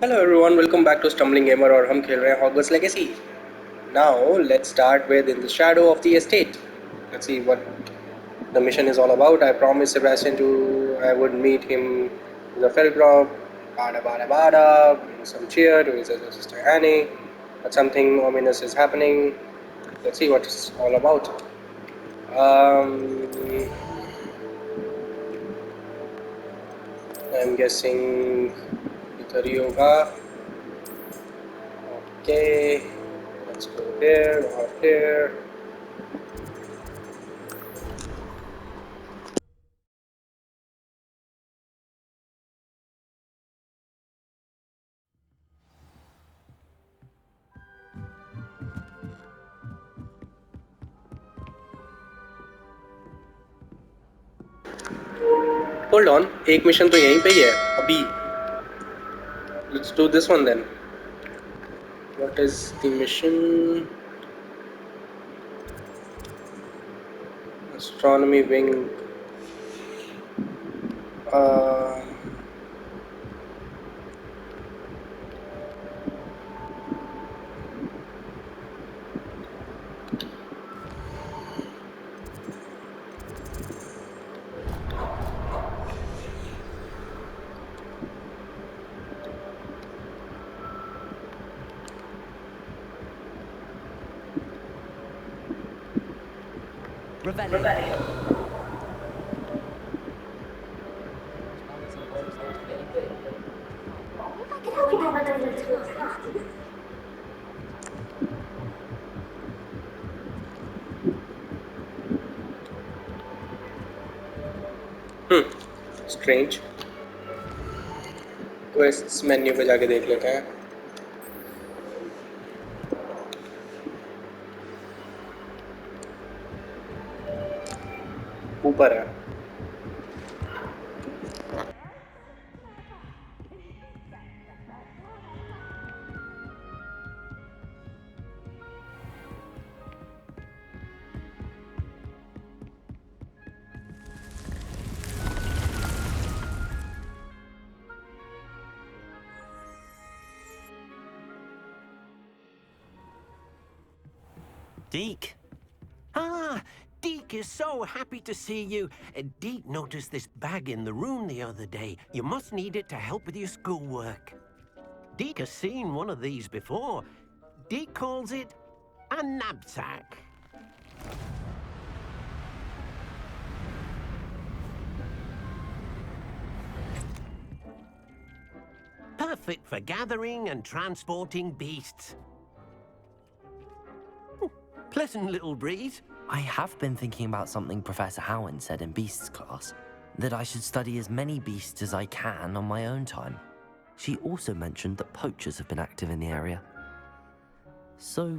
Hello everyone, welcome back to Stumbling Gamer और हम खेल रहे हैं Hogwarts Legacy. Now let's start with In the Shadow of the Estate. Let's see what the mission is all about. I promised Sebastian I would meet him in the Felgrove, bada bada bada, bring some cheer to his other sister Annie. But something ominous is happening. Let's see what it's all about. I'm guessing इधर ही होगा. Okay, let's go there or there. Hold on, एक mission तो यहीं पे ही है अभी. Let's do this one then. What is the mission? Astronomy wing. Uh, Strange. Quests menu पे जाके देख लेते हैं. ऊपर है. Deke. Ah, Deke is so happy to see you. Deke noticed this bag in the room the other day. You must need it to help with your schoolwork. Deke has seen one of these before. Deke calls it a Nab-sack. Perfect for gathering and transporting beasts. Pleasant little breeze. I have been thinking about something Professor Howin said in Beasts class, that I should study as many beasts as I can on my own time. She also mentioned that poachers have been active in the area. So,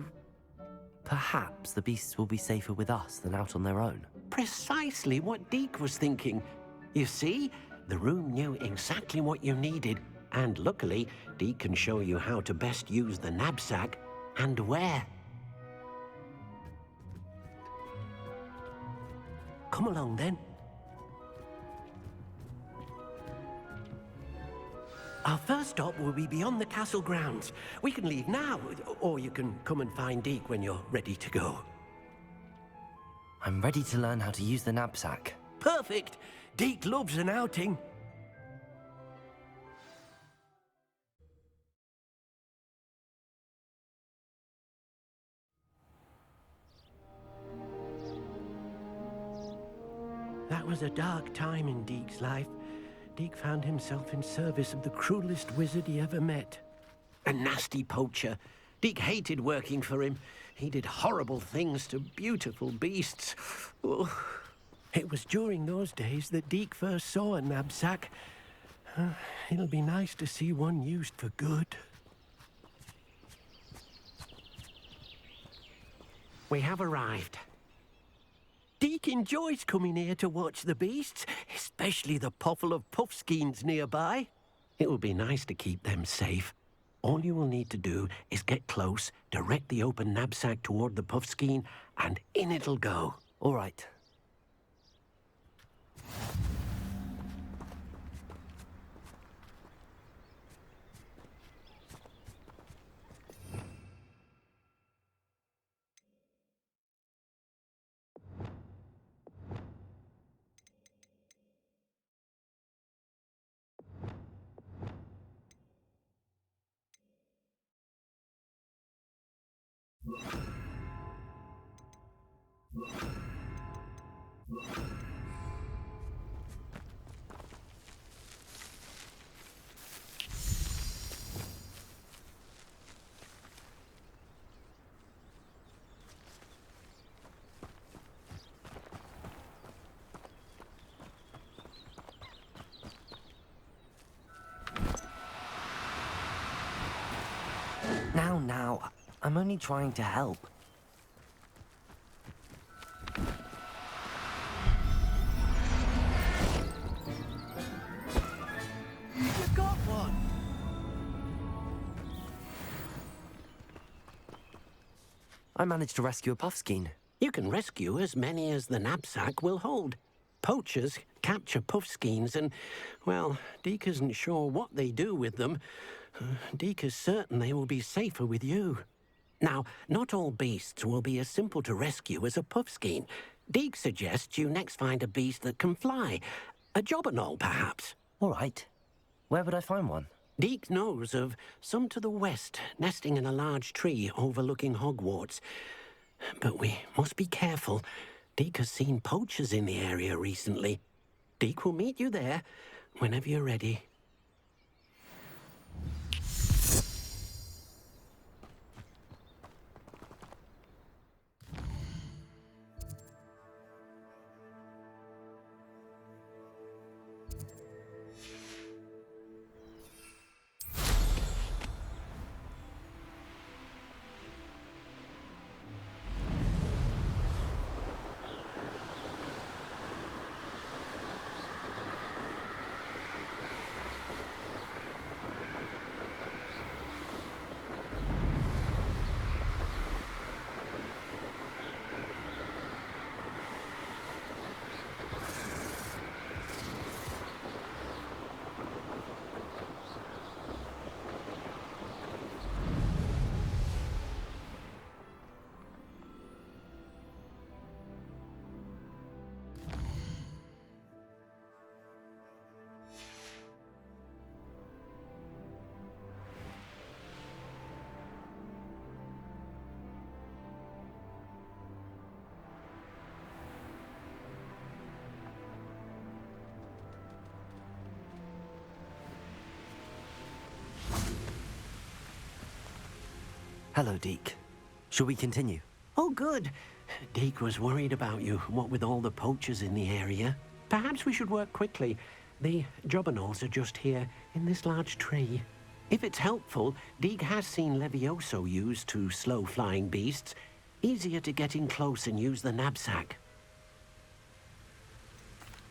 perhaps the beasts will be safer with us than out on their own. Precisely what Deke was thinking. You see, the room knew exactly what you needed, and luckily, Deke can show you how to best use the knapsack and where. Come along, then. Our first stop will be beyond the castle grounds. We can leave now, or you can come and find Deke when you're ready to go. I'm ready to learn how to use the knapsack. Perfect! Deke loves an outing. That was a dark time in Deke's life. Deke found himself in service of the cruelest wizard he ever met. A nasty poacher. Deke hated working for him. He did horrible things to beautiful beasts. Oh. It was during those days that Deke first saw a knapsack. It'll be nice to see one used for good. We have arrived. Deke enjoys coming here to watch the beasts, especially the potful of puffskeins nearby. It will be nice to keep them safe. All you will need to do is get close, direct the open knapsack toward the puffskein, and in it'll go. All right. Now, I'm only trying to help. You got one! I managed to rescue a puffskein. You can rescue as many as the Nab-sack will hold. Poachers capture puffskeins and, well, Deke isn't sure what they do with them. Deke is certain they will be safer with you. Now, not all beasts will be as simple to rescue as a puffskein. Deke suggests you next find a beast that can fly. A jobberknoll, perhaps. All right. Where would I find one? Deke knows of some to the west, nesting in a large tree overlooking Hogwarts. But we must be careful. Deke has seen poachers in the area recently. Deke will meet you there whenever you're ready. Hello, Deke. Shall we continue? Oh, good. Deke was worried about you, what with all the poachers in the area. Perhaps we should work quickly. The jobberknolls are just here, in this large tree. If it's helpful, Deke has seen Levioso used to slow flying beasts. Easier to get in close and use the Nab-sack.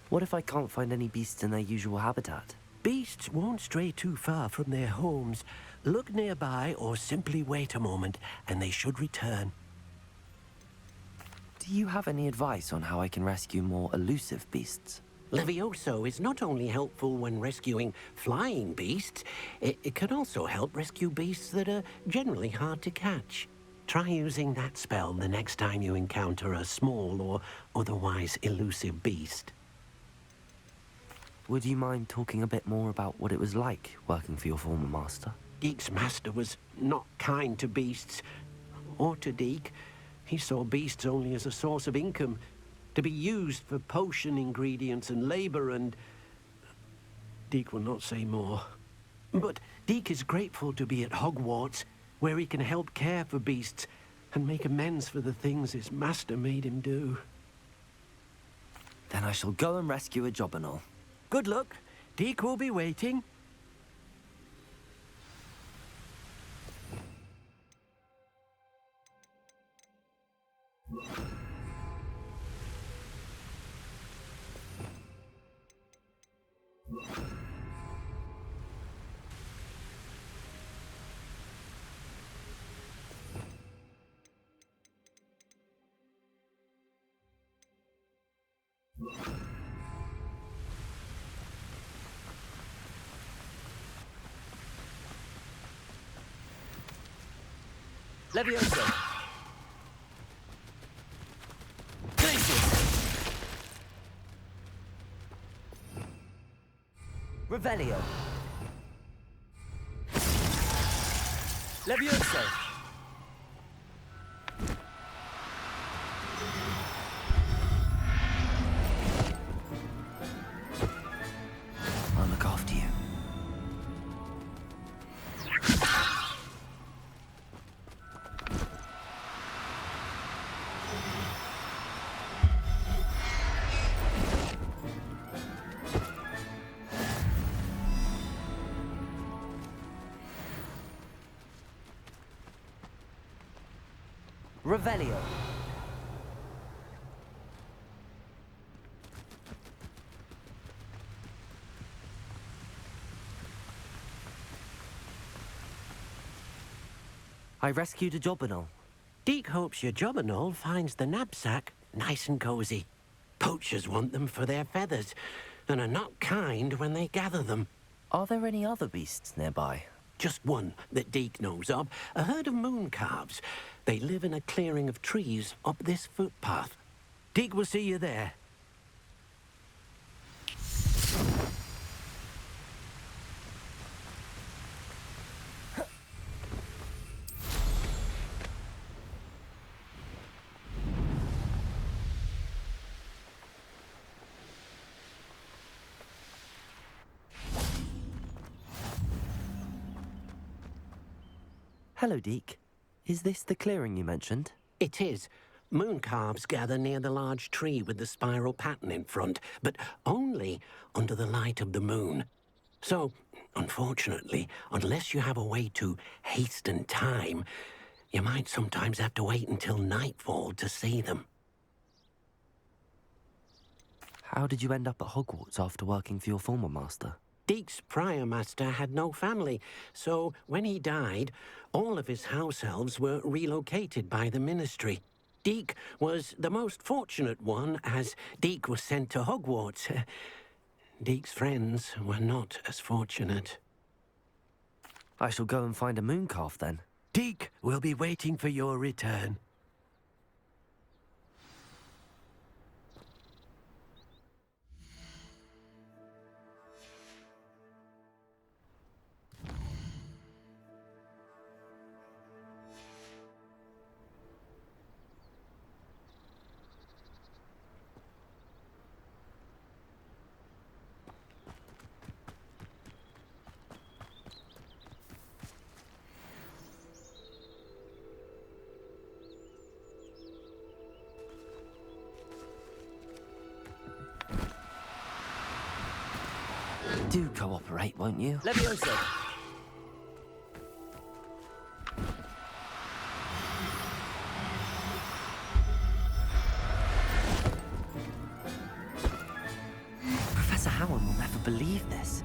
What if I can't find any beasts in their usual habitat? Beasts won't stray too far from their homes. Look nearby or simply wait a moment, and they should return. Do you have any advice on how I can rescue more elusive beasts? Levioso is not only helpful when rescuing flying beasts, it can also help rescue beasts that are generally hard to catch. Try using that spell the next time you encounter a small or otherwise elusive beast. Would you mind talking a bit more about what it was like working for your former master? Deke's master was not kind to beasts, or to Deke. He saw beasts only as a source of income, to be used for potion ingredients and labor, and Deke will not say more. But Deke is grateful to be at Hogwarts, where he can help care for beasts and make amends for the things his master made him do. Then I shall go and rescue a jobberknoll. Good luck. Deke will be waiting. Levioso! Glacius! Revelio! Levioso! Revelio. I rescued a Jobberknoll. Deke hopes your Jobberknoll finds the Nab-sack nice and cozy. Poachers want them for their feathers, and are not kind when they gather them. Are there any other beasts nearby? Just one that Deke knows of, a herd of moon calves. They live in a clearing of trees up this footpath. Deke will see you there. Hello, Deke. Is this the clearing you mentioned? It is. Moon calves gather near the large tree with the spiral pattern in front, but only under the light of the moon. So, unfortunately, unless you have a way to hasten time, you might sometimes have to wait until nightfall to see them. How did you end up at Hogwarts after working for your former master? Deke's prior master had no family, so when he died, all of his house elves were relocated by the ministry. Deke was the most fortunate one, as Deke was sent to Hogwarts. Deke's friends were not as fortunate. I shall go and find a moon calf then. Deke will be waiting for your return. Do cooperate, won't you? Levioso. Professor Howard will never believe this.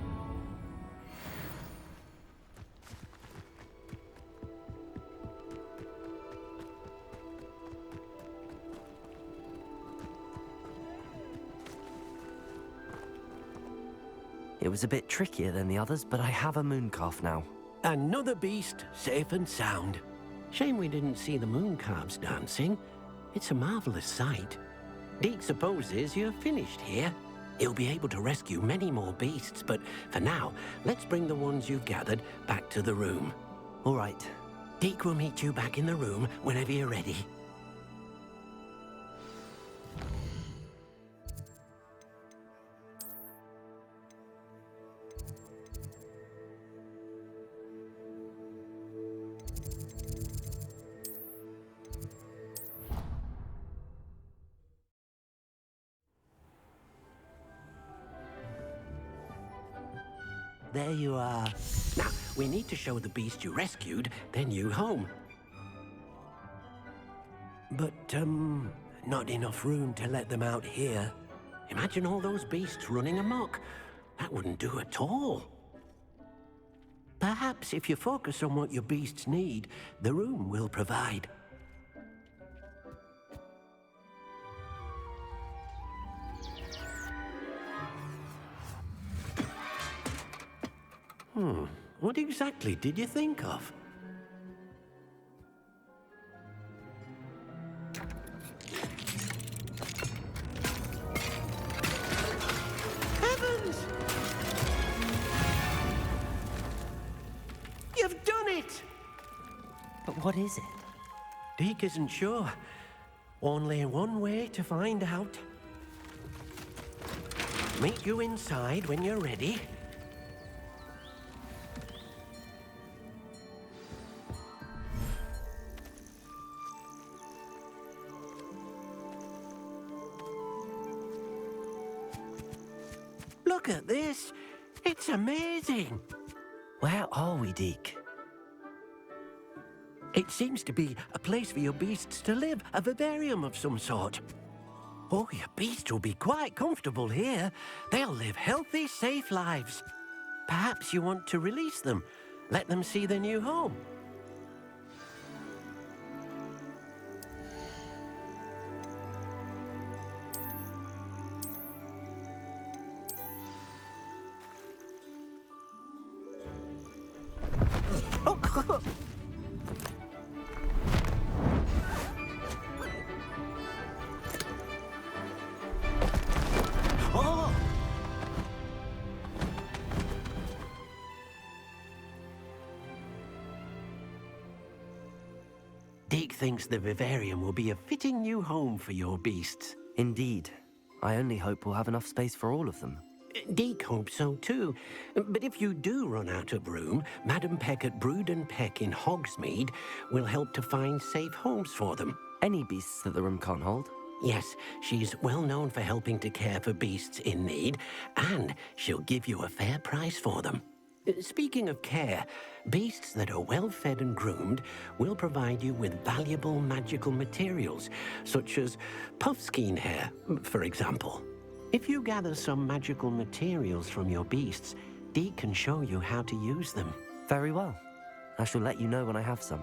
It was a bit trickier than the others, but I have a moon calf now. Another beast, safe and sound. Shame we didn't see the moon calves dancing. It's a marvelous sight. Deke supposes you're finished here. He'll be able to rescue many more beasts, but for now, let's bring the ones you've gathered back to the room. All right. Deke will meet you back in the room whenever you're ready. There you are. Now, we need to show the beast you rescued their new home. But, not enough room to let them out here. Imagine all those beasts running amok. That wouldn't do at all. Perhaps if you focus on what your beasts need, the room will provide. What exactly did you think of? Heavens! You've done it! But what is it? Deke isn't sure. Only one way to find out. Meet you inside when you're ready. Look at this. It's amazing. Where are we, Deke? It seems to be a place for your beasts to live, a vivarium of some sort. Oh, your beasts will be quite comfortable here. They'll live healthy, safe lives. Perhaps you want to release them, let them see their new home. Deke thinks the vivarium will be a fitting new home for your beasts. Indeed. I only hope we'll have enough space for all of them. Deke hopes so too. But if you do run out of room, Madam Peck at Brood and Peck in Hogsmeade will help to find safe homes for them. Any beasts that the room can't hold? Yes, she's well known for helping to care for beasts in need, and she'll give you a fair price for them. Speaking of care, beasts that are well fed and groomed will provide you with valuable magical materials, such as puffskein hair, for example. If you gather some magical materials from your beasts, Deke can show you how to use them. Very well. I shall let you know when I have some.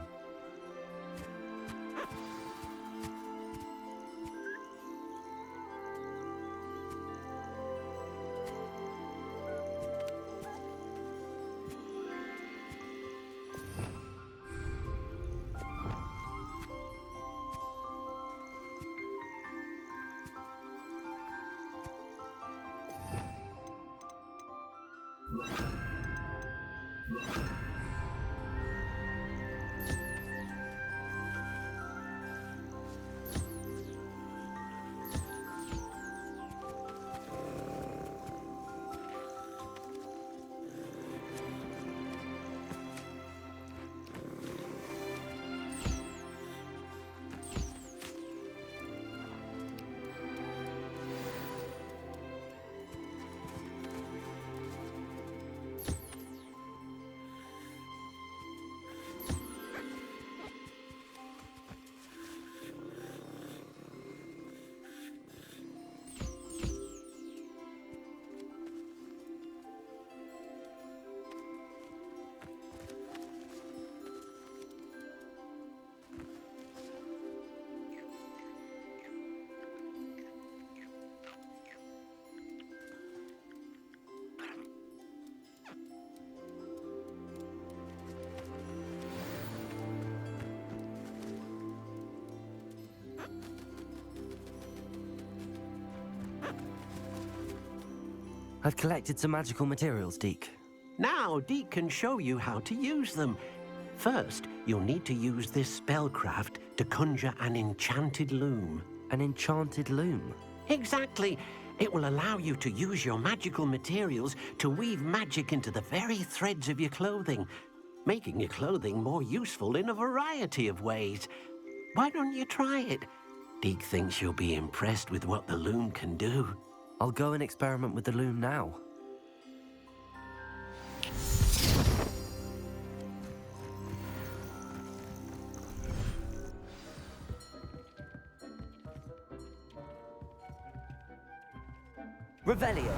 I've collected some magical materials, Deke. Now Deke can show you how to use them. First, you'll need to use this spellcraft to conjure an enchanted loom. An enchanted loom? Exactly. It will allow you to use your magical materials to weave magic into the very threads of your clothing, making your clothing more useful in a variety of ways. Why don't you try it? Deke thinks you'll be impressed with what the loom can do. I'll go and experiment with the loom now. Revelio.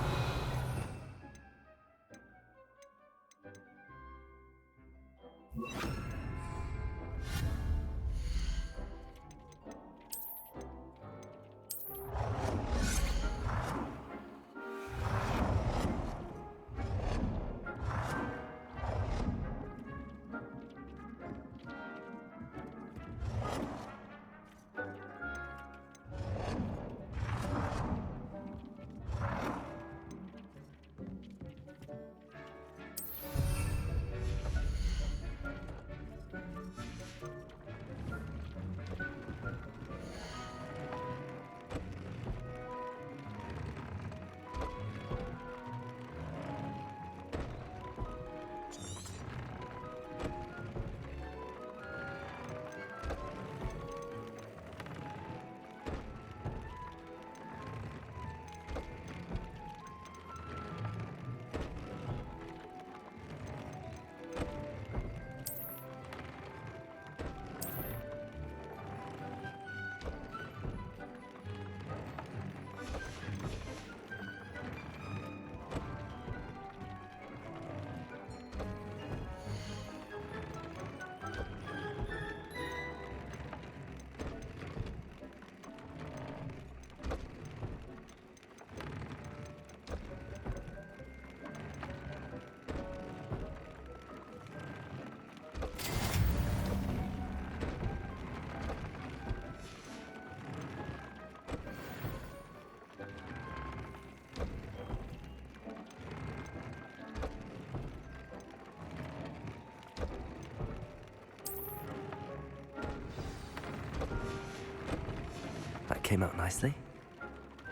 came out nicely.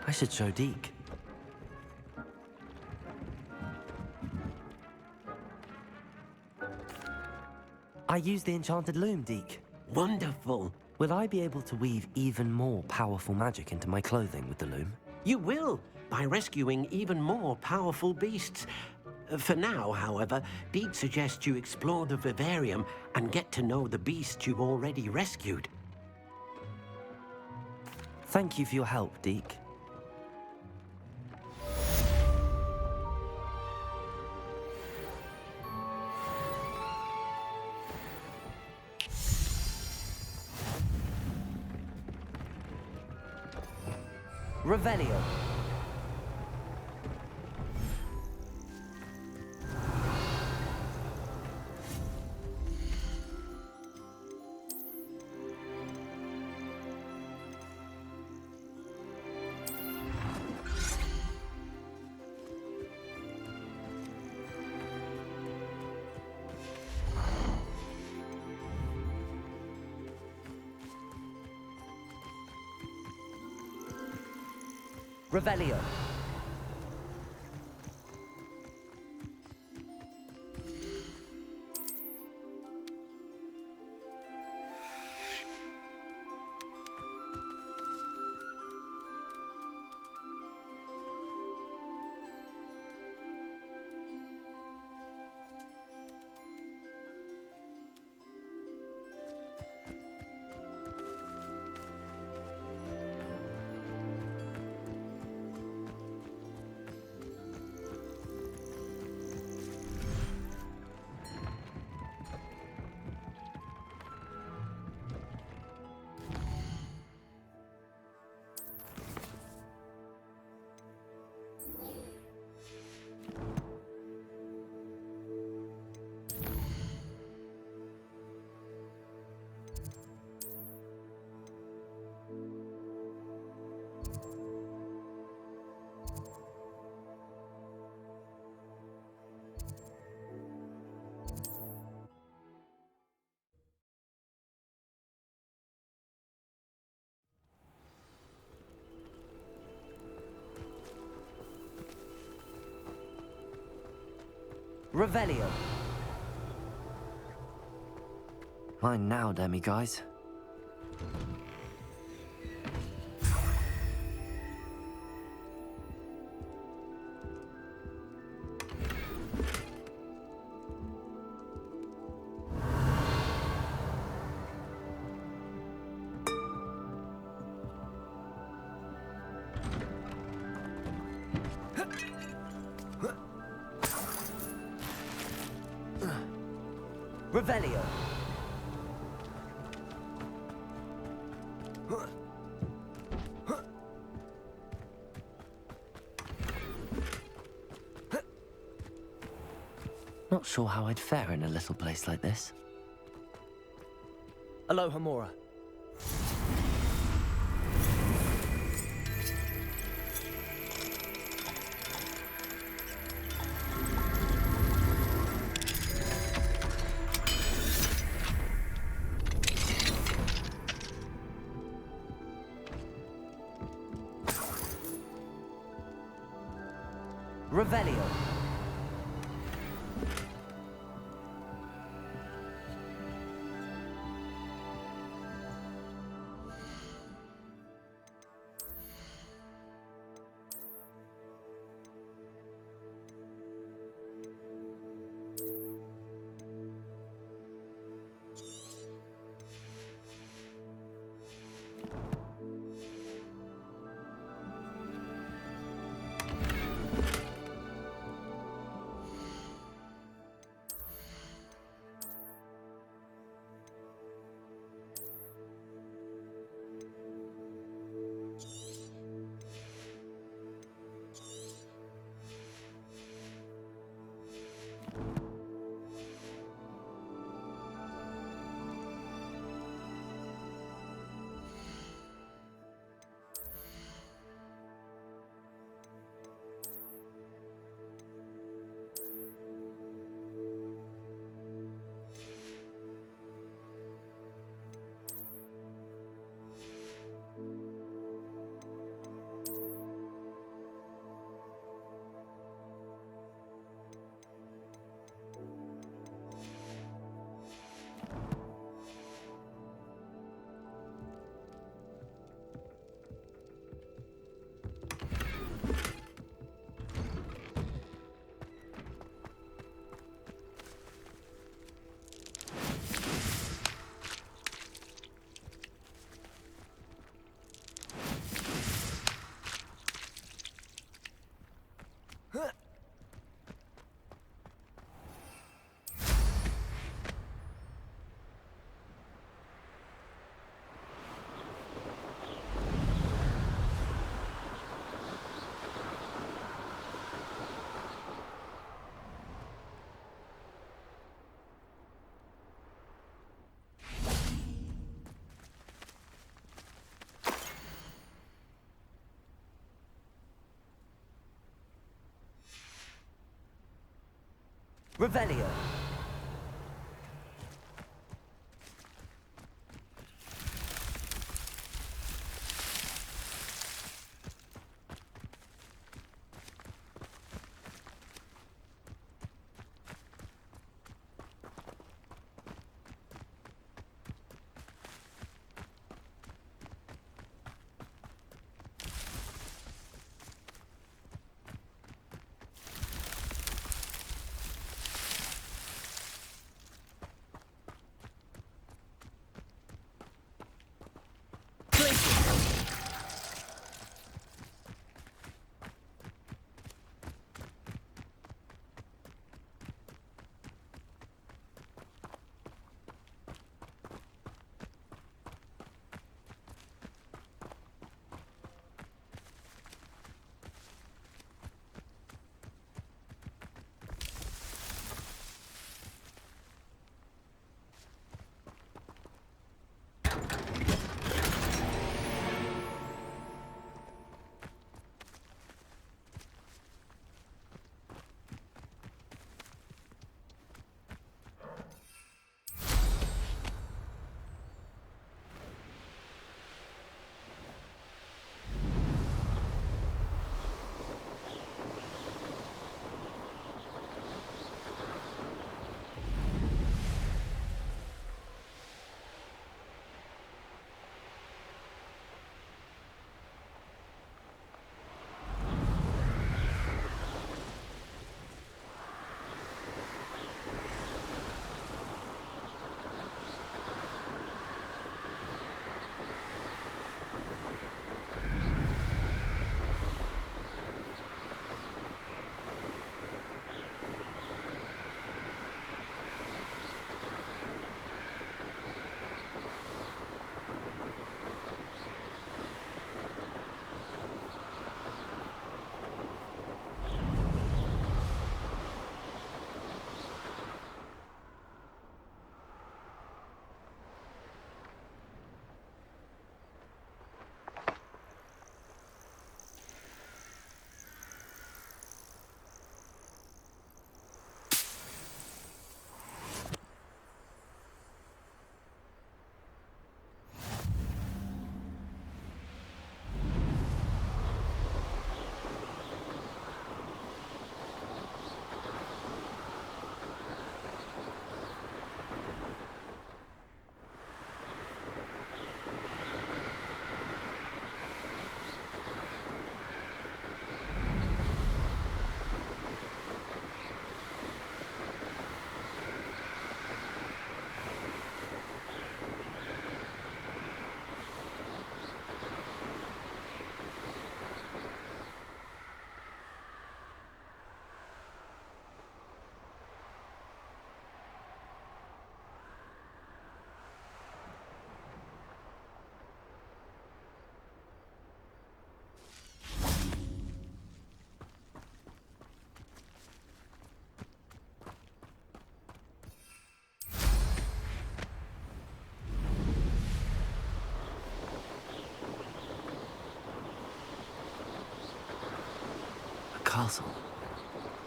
I should show Deke. I used the enchanted loom, Deke. Wonderful. Will I be able to weave even more powerful magic into my clothing with the loom? You will, by rescuing even more powerful beasts. For now, however, Deke suggests you explore the vivarium and get to know the beasts you've already rescued. Thank you for your help, Deke. Revelio. Revelio. Revelio. Mine now, demi-guys. Revelio. Not sure how I'd fare in a little place like this. Aloha Mora. Revelio. Revelio. Castle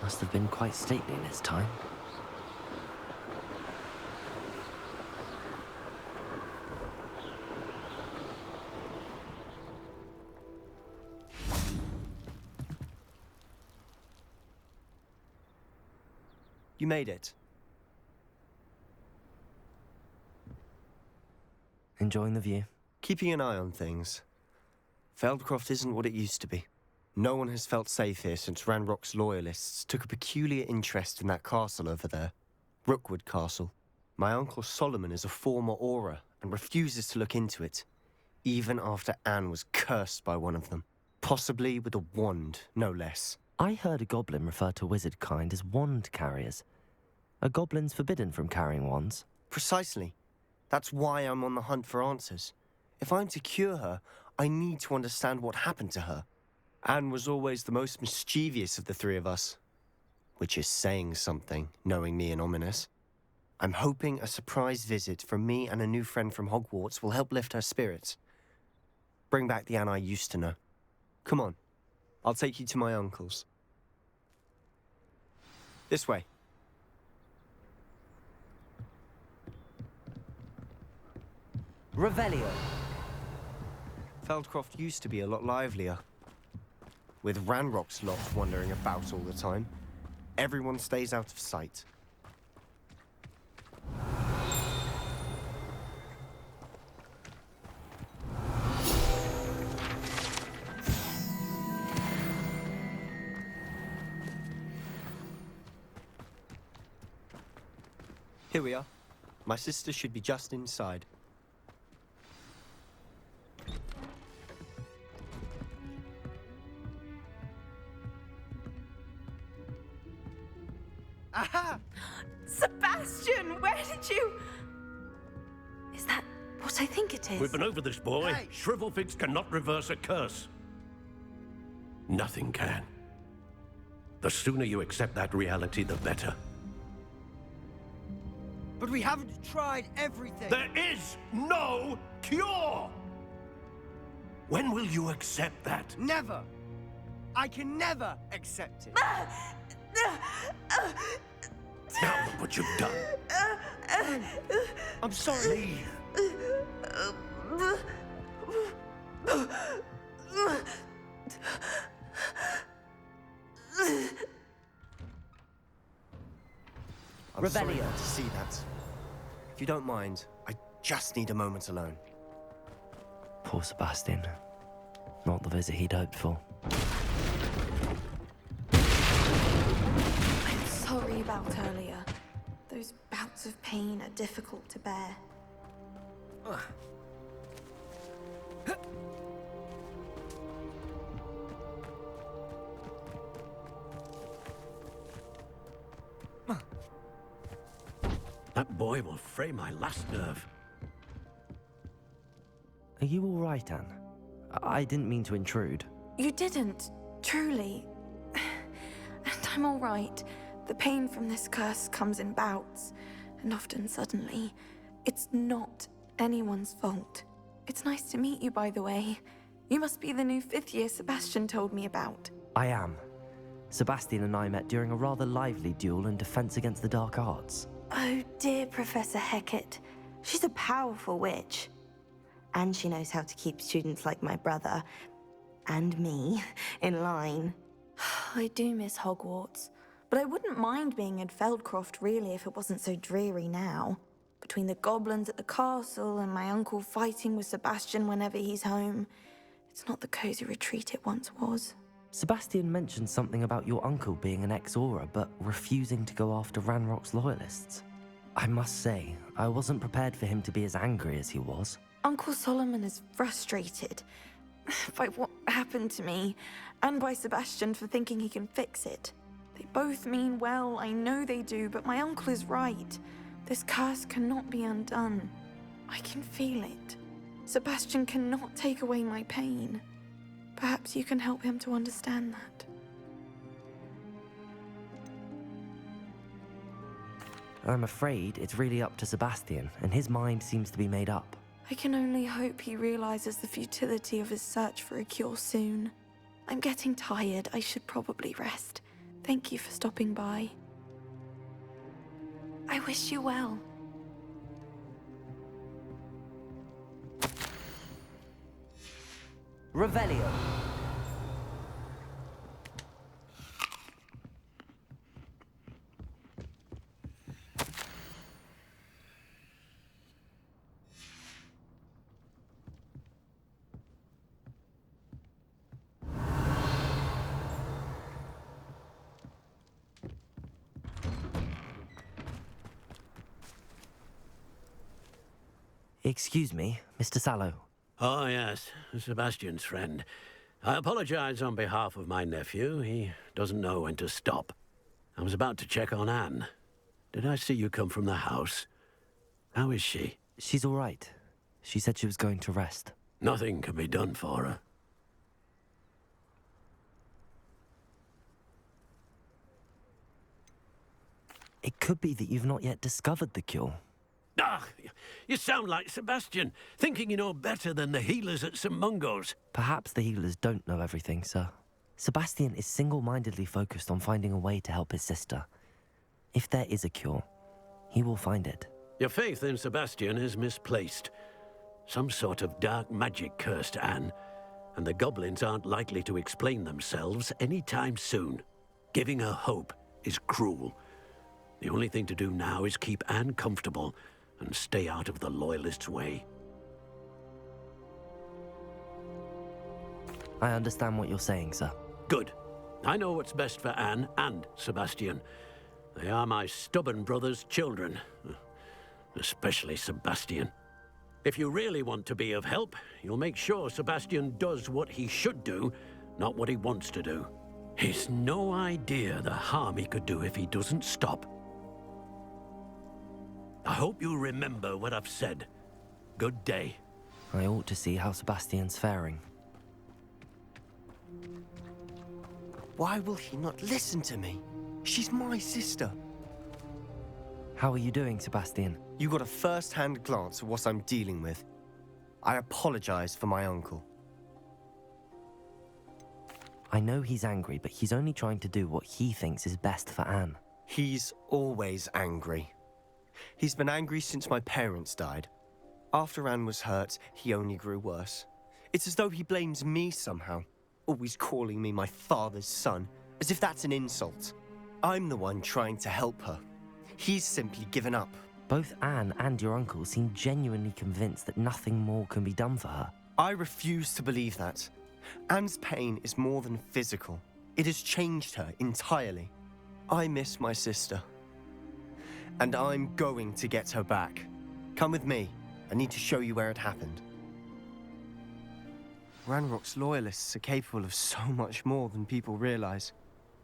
must have been quite stately in its time. You made it. Enjoying the view? Keeping an eye on things. Feldcroft isn't what it used to be. No one has felt safe here since Ranrock's loyalists took a peculiar interest in that castle over there. Rookwood Castle. My uncle Solomon is a former Auror and refuses to look into it, even after Anne was cursed by one of them. Possibly with a wand, no less. I heard a goblin refer to wizard kind as wand carriers. Are goblins forbidden from carrying wands? Precisely. That's why I'm on the hunt for answers. If I'm to cure her, I need to understand what happened to her. Anne was always the most mischievous of the three of us. Which is saying something, knowing me and Ominous. I'm hoping a surprise visit from me and a new friend from Hogwarts will help lift her spirits. Bring back the Anne I used to know. Come on, I'll take you to my uncle's. This way. Revelio. Feldcroft used to be a lot livelier. With Ranrock's lot wandering about all the time, everyone stays out of sight. Here we are. My sister should be just inside. Aha! Sebastian, where did you... Is that what I think it is? We've been over this, boy. Hey. Shrivelfigs cannot reverse a curse. Nothing can. The sooner you accept that reality, the better. But we haven't tried everything. There is no cure! When will you accept that? Never. I can never accept it. Now look what you've done. I'm sorry. Leave. I'm sorry Revelio. to see that. If you don't mind, I just need a moment alone. Poor Sebastian. Not the visit he'd hoped for. I'm sorry about earlier. Those bouts of pain are difficult to bear. That boy will fray my last nerve. Are you all right, Anne? I didn't mean to intrude. You didn't, truly. And I'm all right. The pain from this curse comes in bouts, and often suddenly. It's not anyone's fault. It's nice to meet you, by the way. You must be the new fifth year Sebastian told me about. I am. Sebastian and I met during a rather lively duel in defense against the dark arts. Oh dear, Professor Hecat. She's a powerful witch. And she knows how to keep students like my brother, and me, in line. I do miss Hogwarts, but I wouldn't mind being in Feldcroft really if it wasn't so dreary now. Between the goblins at the castle and my uncle fighting with Sebastian whenever he's home, it's not the cozy retreat it once was. Sebastian mentioned something about your uncle being an ex-Auror, but refusing to go after Ranrock's loyalists. I must say, I wasn't prepared for him to be as angry as he was. Uncle Solomon is frustrated by what happened to me, and by Sebastian for thinking he can fix it. They both mean well, I know they do, but my uncle is right. This curse cannot be undone. I can feel it. Sebastian cannot take away my pain. Perhaps you can help him to understand that. I'm afraid it's really up to Sebastian, and his mind seems to be made up. I can only hope he realizes the futility of his search for a cure soon. I'm getting tired. I should probably rest. Thank you for stopping by. I wish you well. Revelio. Excuse me, Mr. Sallow. Oh, yes, Sebastian's friend. I apologize on behalf of my nephew. He doesn't know when to stop. I was about to check on Anne. Did I see you come from the house? How is she? She's all right. She said she was going to rest. Nothing can be done for her. It could be that you've not yet discovered the cure. Ah, you sound like Sebastian, thinking you know better than the healers at St. Mungo's. Perhaps the healers don't know everything, sir. Sebastian is single-mindedly focused on finding a way to help his sister. If there is a cure, he will find it. Your faith in Sebastian is misplaced. Some sort of dark magic cursed Anne, and the goblins aren't likely to explain themselves anytime soon. Giving her hope is cruel. The only thing to do now is keep Anne comfortable and stay out of the Loyalists' way. I understand what you're saying, sir. Good. I know what's best for Anne and Sebastian. They are my stubborn brother's children. Especially Sebastian. If you really want to be of help, you'll make sure Sebastian does what he should do, not what he wants to do. He's no idea the harm he could do if he doesn't stop. I hope you remember what I've said. Good day. I ought to see how Sebastian's faring. Why will he not listen to me? She's my sister. How are you doing, Sebastian? You got a first-hand glance at what I'm dealing with. I apologize for my uncle. I know he's angry, but he's only trying to do what he thinks is best for Anne. He's always angry. He's been angry since my parents died. After Anne was hurt, he only grew worse. It's as though he blames me somehow, always calling me my father's son, as if that's an insult. I'm the one trying to help her. He's simply given up. Both Anne and your uncle seem genuinely convinced that nothing more can be done for her. I refuse to believe that. Anne's pain is more than physical. It has changed her entirely. I miss my sister. And I'm going to get her back. Come with me. I need to show you where it happened. Ranrock's loyalists are capable of so much more than people realize.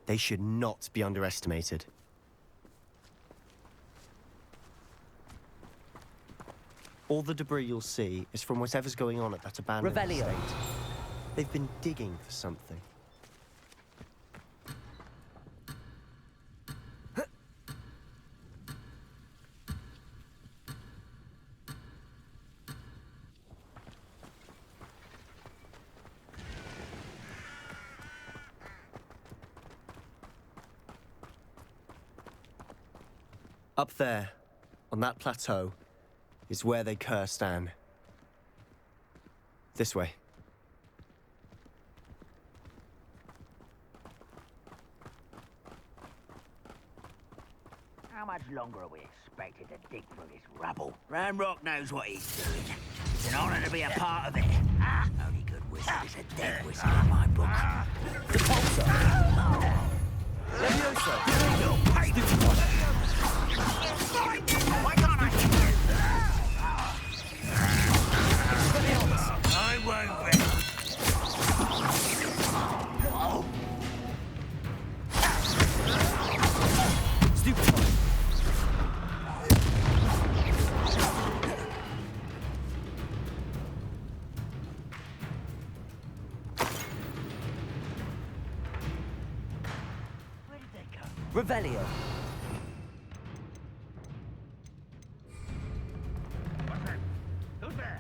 They should not be underestimated. All the debris you'll see is from whatever's going on at that abandoned Revelio. estate. They've been digging for something. Up there, on that plateau, is where they cursed Anne. This way. How much longer are we expected to dig through this rubble? Ranrock knows what he's doing. It's an honor to be a part of it. Only good wizard is a dead wizard in my book. The pulsar! Levioso! Why can't I hit you? I won't win. Where did they go? Revelio. What's that? Who's there?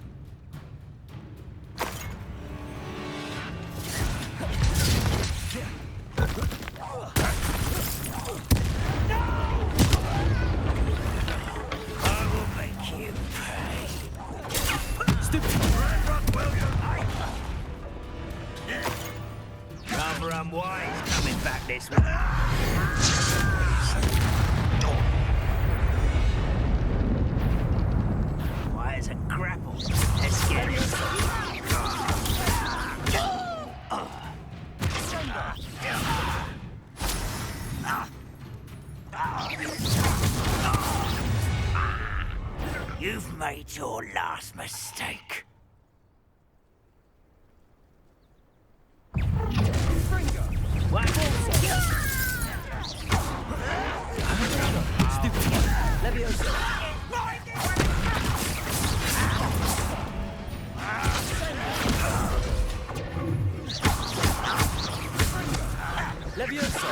I will make you pay. Rather unwise coming back this way. Why is a grapple? Let's get it. You've made your last mistake. What? Levioso.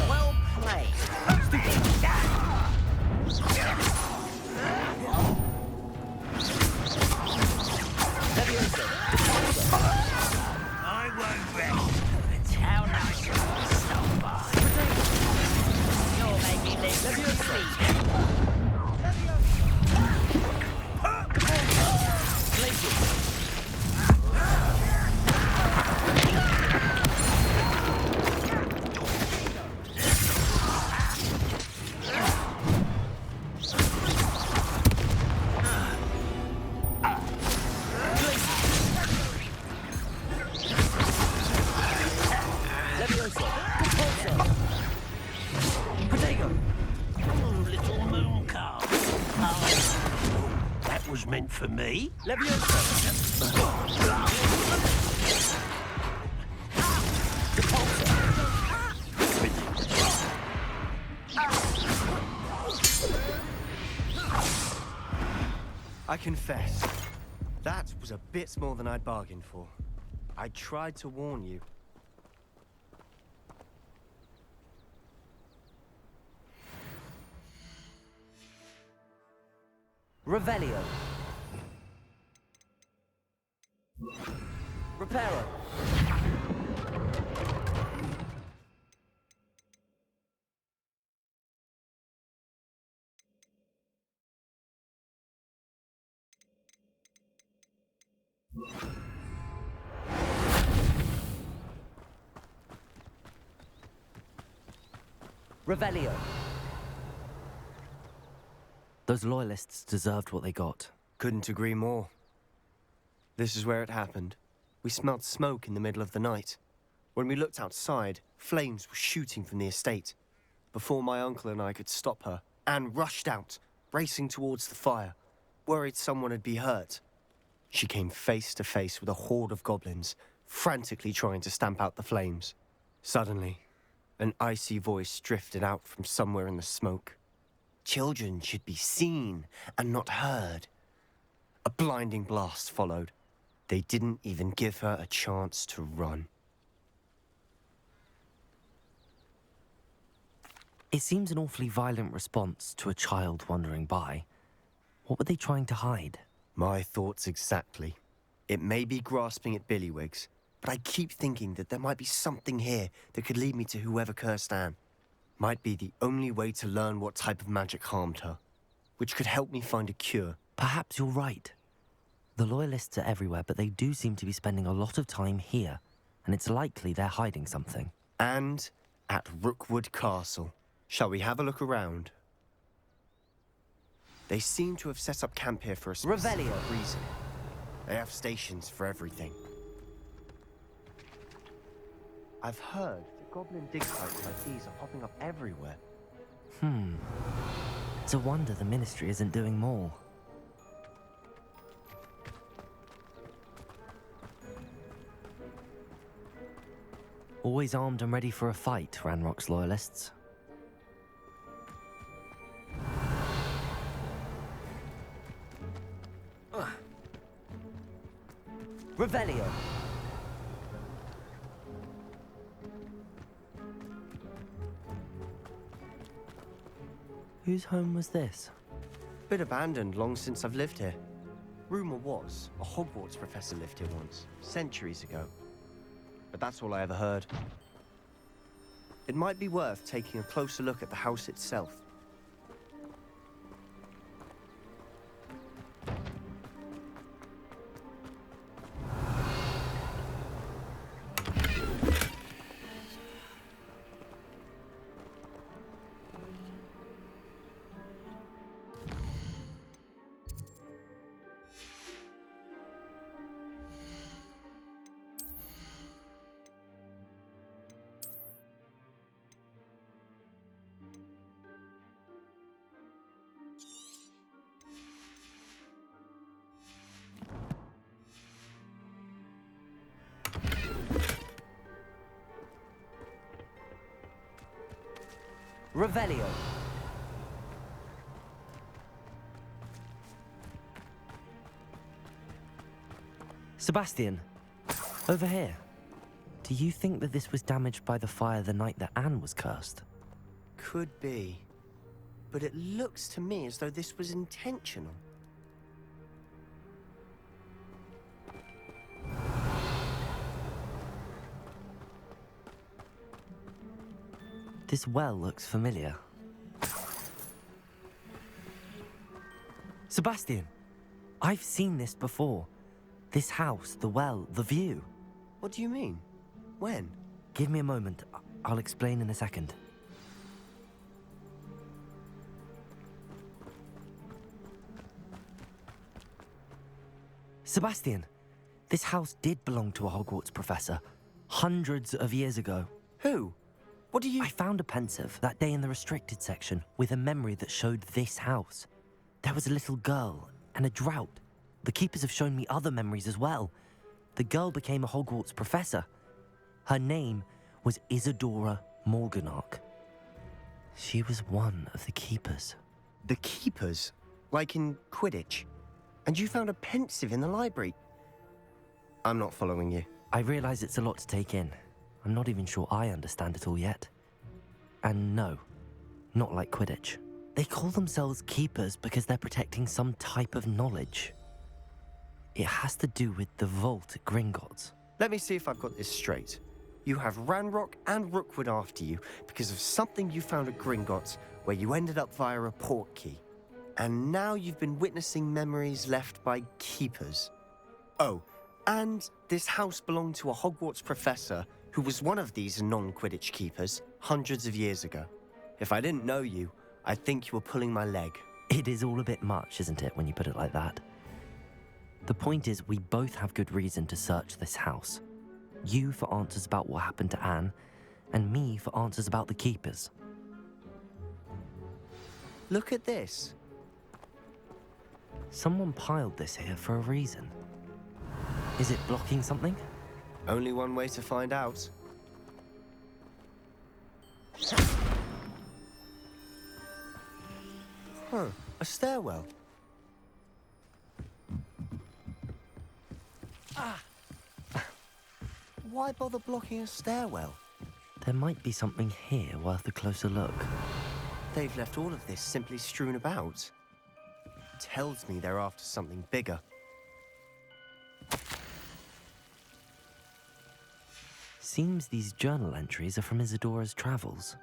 Well played. I won't rest until night. was meant for me. I confess, that was a bit more than I'd bargained for. I tried to warn you. Revelio. Reparo. Revelio. Those loyalists deserved what they got. Couldn't agree more. This is where it happened. We smelled smoke in the middle of the night. When we looked outside, flames were shooting from the estate. Before my uncle and I could stop her, Anne rushed out, racing towards the fire, worried someone had been hurt. She came face to face with a horde of goblins, frantically trying to stamp out the flames. Suddenly, an icy voice drifted out from somewhere in the smoke. Children should be seen and not heard. A blinding blast followed. They didn't even give her a chance to run. It seems an awfully violent response to a child wandering by. What were they trying to hide? My thoughts exactly. It may be grasping at billywhigs, but I keep thinking that there might be something here that could lead me to whoever cursed Anne. Might be the only way to learn what type of magic harmed her, which could help me find a cure. Perhaps you're right. The Loyalists are everywhere, but they do seem to be spending a lot of time here, and it's likely they're hiding something. And at Rookwood Castle. Shall we have a look around? They seem to have set up camp here for a specific reason. They have stations for everything. I've heard that goblin dig sites like these are popping up everywhere. It's a wonder the Ministry isn't doing more. Always armed and ready for a fight, Ranrock's Loyalists. Revelio. Whose home was this? Bit abandoned long since I've lived here. Rumor was a Hogwarts professor lived here once, centuries ago. But that's all I ever heard. It might be worth taking a closer look at the house itself. Revelio. Sebastian, over here. Do you think that this was damaged by the fire the night that Anne was cursed? Could be. But it looks to me as though this was intentional. This well looks familiar. Sebastian, I've seen this before. This house, the well, the view. What do you mean? When? Give me a moment. I'll explain in a second. Sebastian, this house did belong to a Hogwarts professor, hundreds of years ago. Who? What do you... I found a pensive that day in the restricted section with a memory that showed this house. There was a little girl and a drought. The Keepers have shown me other memories as well. The girl became a Hogwarts professor. Her name was Isadora Morganach. She was one of the Keepers. The Keepers? Like in Quidditch? And you found a pensive in the library? I'm not following you. I realize it's a lot to take in. I'm not even sure I understand it all yet. And no, not like Quidditch. They call themselves Keepers because they're protecting some type of knowledge. It has to do with the vault at Gringotts. Let me see if I've got this straight. You have Ranrock and Rookwood after you because of something you found at Gringotts where you ended up via a portkey. And now you've been witnessing memories left by Keepers. Oh, and this house belonged to a Hogwarts professor who was one of these non-Quidditch Keepers hundreds of years ago. If I didn't know you, I'd think you were pulling my leg. It is all a bit much, isn't it, when you put it like that? The point is, we both have good reason to search this house. You for answers about what happened to Anne, and me for answers about the Keepers. Look at this. Someone piled this here for a reason. Is it blocking something? Only one way to find out. Huh, a stairwell. Why bother blocking a stairwell? There might be something here worth a closer look. They've left all of this simply strewn about. Tells me they're after something bigger. Seems these journal entries are from Isadora's travels.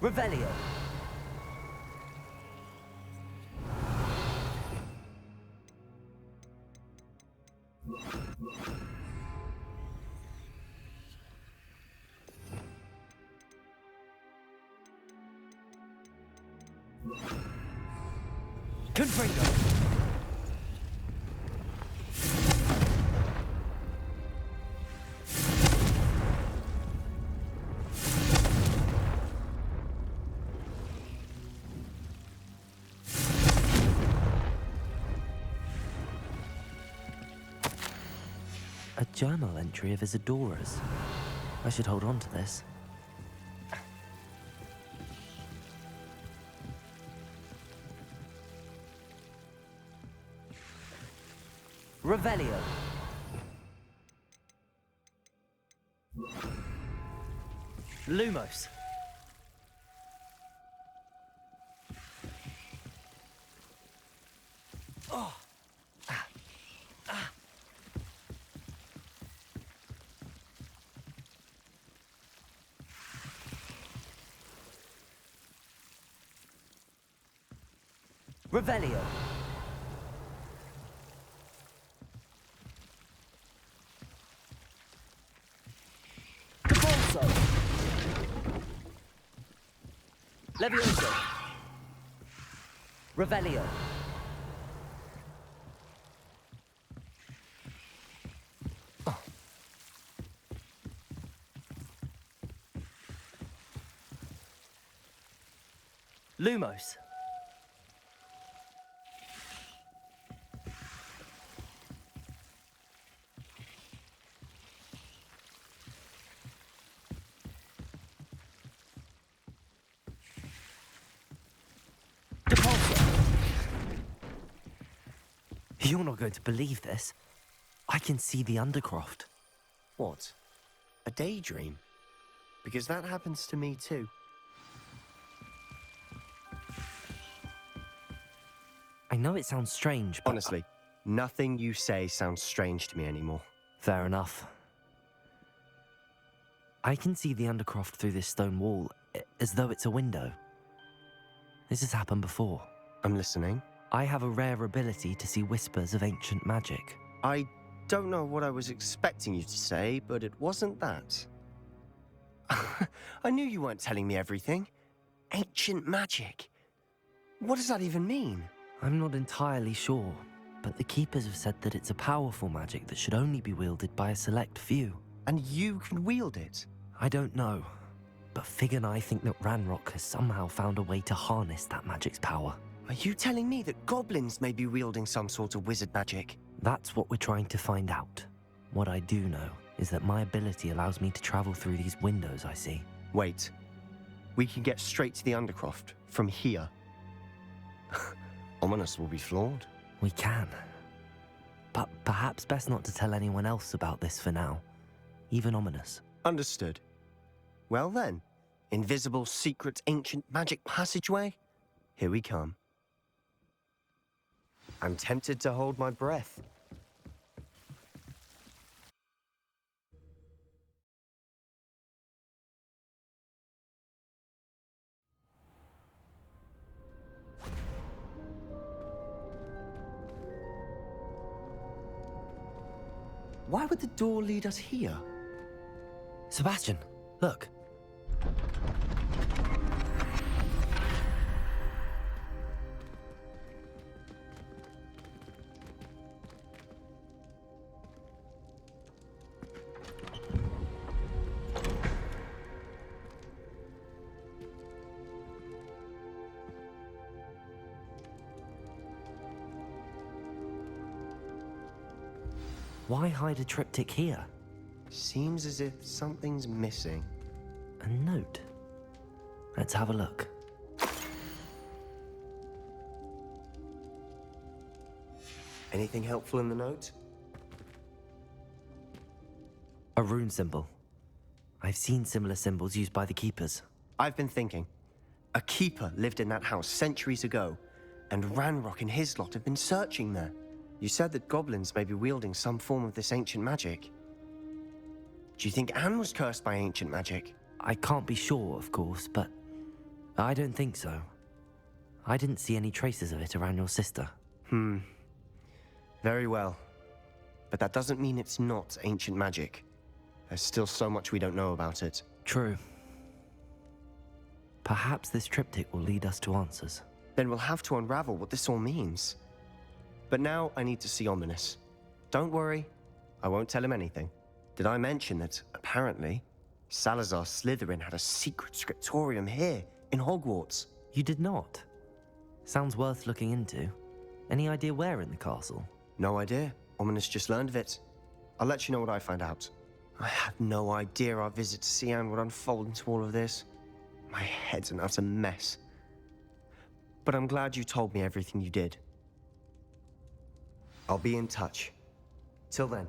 Revelio! Confringo! A journal entry of Isadora's. I should hold on to this. Revelio. Lumos. Oh. Revelio. Capolso. Levioso. Revelio. Oh. Lumos. You're not going to believe this. I can see the Undercroft. What? A daydream? Because that happens to me too. I know it sounds strange, but... Honestly, nothing you say sounds strange to me anymore. Fair enough. I can see the Undercroft through this stone wall, as though it's a window. This has happened before. I'm listening. I have a rare ability to see whispers of ancient magic. I don't know what I was expecting you to say, but it wasn't that. I knew you weren't telling me everything. Ancient magic. What does that even mean? I'm not entirely sure, but the Keepers have said that it's a powerful magic that should only be wielded by a select few. And you can wield it? I don't know. but Fig and I think that Ranrock has somehow found a way to harness that magic's power. Are you telling me that goblins may be wielding some sort of wizard magic? That's what we're trying to find out. What I do know is that my ability allows me to travel through these windows I see. Wait. We can get straight to the Undercroft from here. Ominous will be flawed. We can. But perhaps best not to tell anyone else about this for now. Even Ominous. Understood. Well then, invisible, secret, ancient magic passageway? Here we come. I'm tempted to hold my breath. Why would the door lead us here? Sebastian, look. Why hide a triptych here? Seems as if something's missing. A note. Let's have a look. Anything helpful in the note? A rune symbol. I've seen similar symbols used by the keepers. I've been thinking. A keeper lived in that house centuries ago, and Ranrock and his lot have been searching there. You said that goblins may be wielding some form of this ancient magic. Do you think Anne was cursed by ancient magic? I can't be sure, of course, but I don't think so. I didn't see any traces of it around your sister. Very well. But that doesn't mean it's not ancient magic. There's still so much we don't know about it. True. Perhaps this triptych will lead us to answers. Then we'll have to unravel what this all means. But now I need to see Ominous. Don't worry, I won't tell him anything. Did I mention that, apparently, Salazar Slytherin had a secret scriptorium here, in Hogwarts? You did not? Sounds worth looking into. Any idea where in the castle? No idea. Ominous just learned of it. I'll let you know what I find out. I had no idea our visit to Cian would unfold into all of this. My head's an utter mess. But I'm glad you told me everything you did. I'll be in touch. Till then.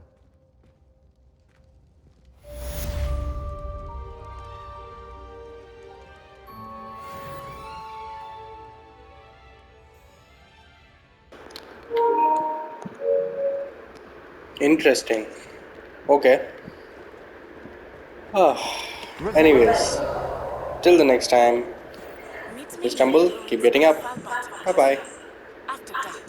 Interesting. Okay. Anyways, till the next time, stay humble, keep getting up. Bye bye. After dark.